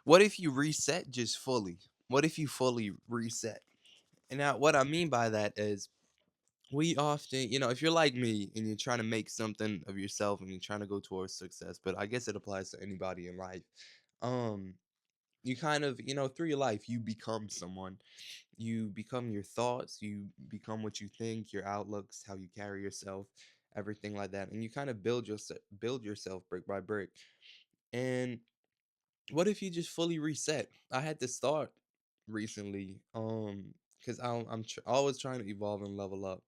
What if you reset just fully? What if you fully reset? And now, what I mean by that is, we often, if you're like me and you're trying to make something of yourself and you're trying to go towards success, but I guess it applies to anybody in life. Um, you kind of, through your life, you become someone. You become your thoughts, you become what you think, your outlooks, how you carry yourself, everything like that. And you kind of build yourself brick by brick. And what if you just fully reset? I had this thought recently, because always trying to evolve and level up,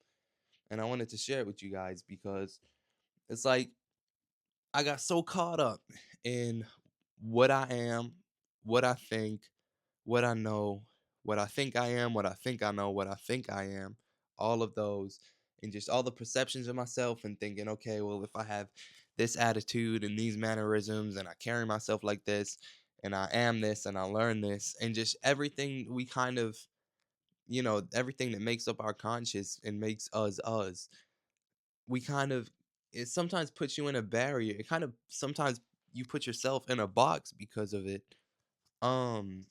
and I wanted to share it with you guys because it's like I got so caught up in what I am, what I think, what I know, what I think I am, what I think I know, what I think I am, all of those, and just all the perceptions of myself, and thinking, okay, well, if I have this attitude and these mannerisms, and I carry myself like this, and I am this, and I learn this, and just everything we kind of, everything that makes up our conscious and makes us, we kind of, it sometimes puts you in a barrier. It kind of sometimes you put yourself in a box because of it. Um,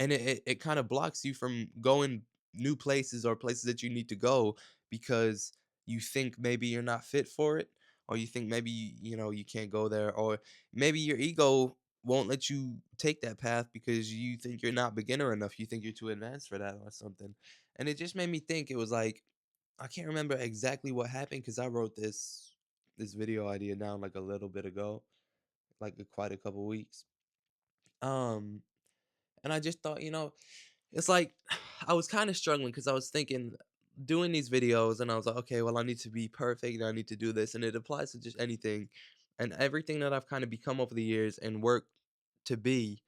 and it kind of blocks you from going new places or places that you need to go because you think maybe you're not fit for it, or you think maybe you can't go there, or maybe your ego won't let you take that path because you think you're not beginner enough, you think you're too advanced for that or something. And it just made me think, it was like, I can't remember exactly what happened because I wrote this video idea down like a little bit ago, like quite a couple weeks. um and I just thought, it's like I was kind of struggling because I was thinking, doing these videos, and I was like, okay, well, I need to be perfect. I need to do this. And it applies to just anything and everything that I've kind of become over the years and work to be,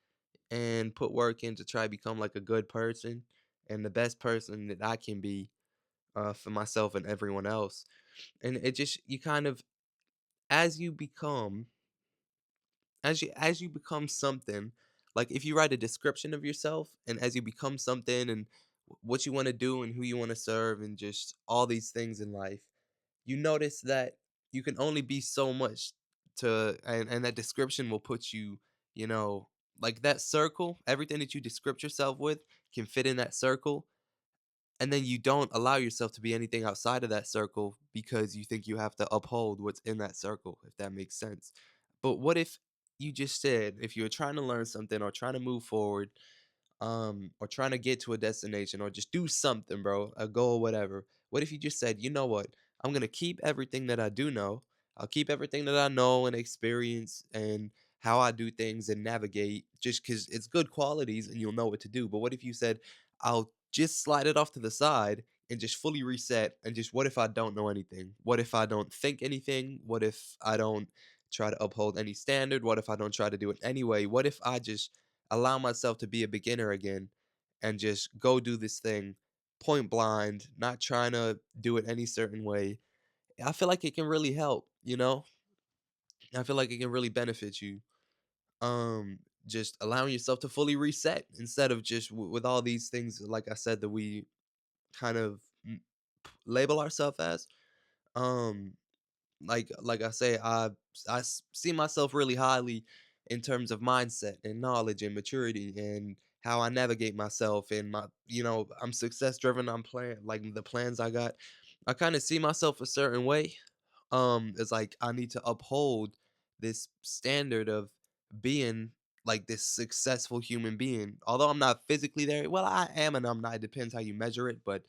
and put work in to try to become like a good person and the best person that I can be, for myself and everyone else. And it just, you kind of, as you become, as you become something, like if you write a description of yourself, and as you become something, and what you want to do and who you want to serve, and just all these things in life, you notice that you can only be so much, and that description will put you, you know like that circle, everything that you describe yourself with can fit in that circle. And then you don't allow yourself to be anything outside of that circle because you think you have to uphold what's in that circle, if that makes sense. But what if you just said, if you're trying to learn something or trying to move forward, or trying to get to a destination, or just do something, bro, a goal, whatever. What if you just said, you know what? I'm gonna keep everything that I do know. I'll keep everything that I know and experience and how I do things and navigate, just because it's good qualities and you'll know what to do. But what if you said, I'll just slide it off to the side and just fully reset, and just, what if I don't know anything? What if I don't think anything? What if I don't try to uphold any standard? What if I don't try to do it anyway? What if I just allow myself to be a beginner again and just go do this thing point blind, not trying to do it any certain way? I feel like it can really help. I feel like it can really benefit you. Just allowing yourself to fully reset instead of just with all these things, like I said, that we kind of label ourselves as. Um, like I say, see myself really highly in terms of mindset and knowledge and maturity and how I navigate myself, and I'm success driven. I'm plan like the plans I got. I kind of see myself a certain way. It's like I need to uphold this standard of being like this successful human being. Although I'm not physically there, well, I am and I'm not. It depends how you measure it, but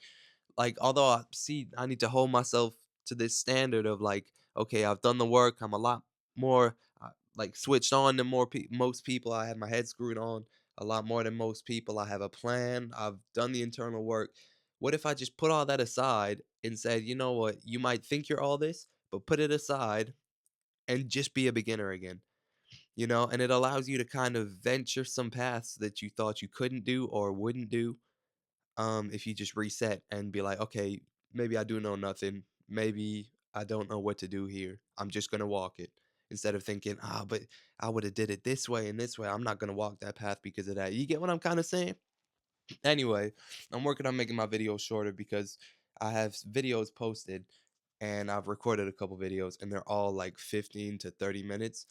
like, although I see I need to hold myself to this standard of like, okay, I've done the work. I'm a lot more, like, switched on than most people. I have my head screwed on a lot more than most people. I have a plan. I've done the internal work. What if I just put all that aside and said, you know what? You might think you're all this, but put it aside and just be a beginner again. And it allows you to kind of venture some paths that you thought you couldn't do or wouldn't do, if you just reset and be like, okay, maybe I do know nothing. Maybe I don't know what to do here. I'm just gonna walk it. Instead of thinking, but I would have did it this way and this way. I'm not gonna walk that path because of that. You get what I'm kind of saying? Anyway, I'm working on making my videos shorter because I have videos posted and I've recorded a couple videos and they're all like 15 to 30 minutes.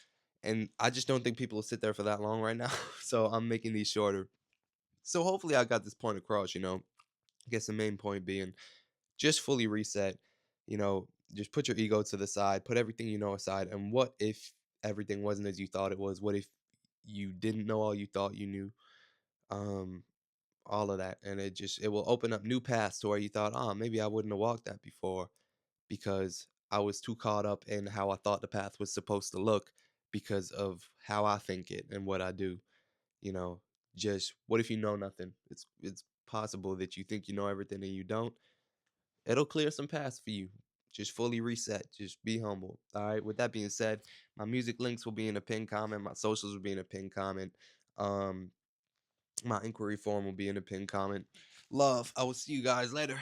And I just don't think people will sit there for that long right now. So I'm making these shorter. So hopefully I got this point across, you know. I guess the main point being just fully reset, just put your ego to the side, put everything you know aside. And what if everything wasn't as you thought it was? What if you didn't know all you thought you knew? Um, all of that. And it will open up new paths to where you thought, oh, maybe I wouldn't have walked that before because I was too caught up in how I thought the path was supposed to look because of how I think it and what I do. You know, just what if you know nothing? It's possible that you think you know everything and you don't. It'll clear some paths for you. Just fully reset. Just be humble. All right. With that being said, my music links will be in a pinned comment. My socials will be in a pinned comment. Um, my inquiry form will be in a pinned comment. Love. I will see you guys later.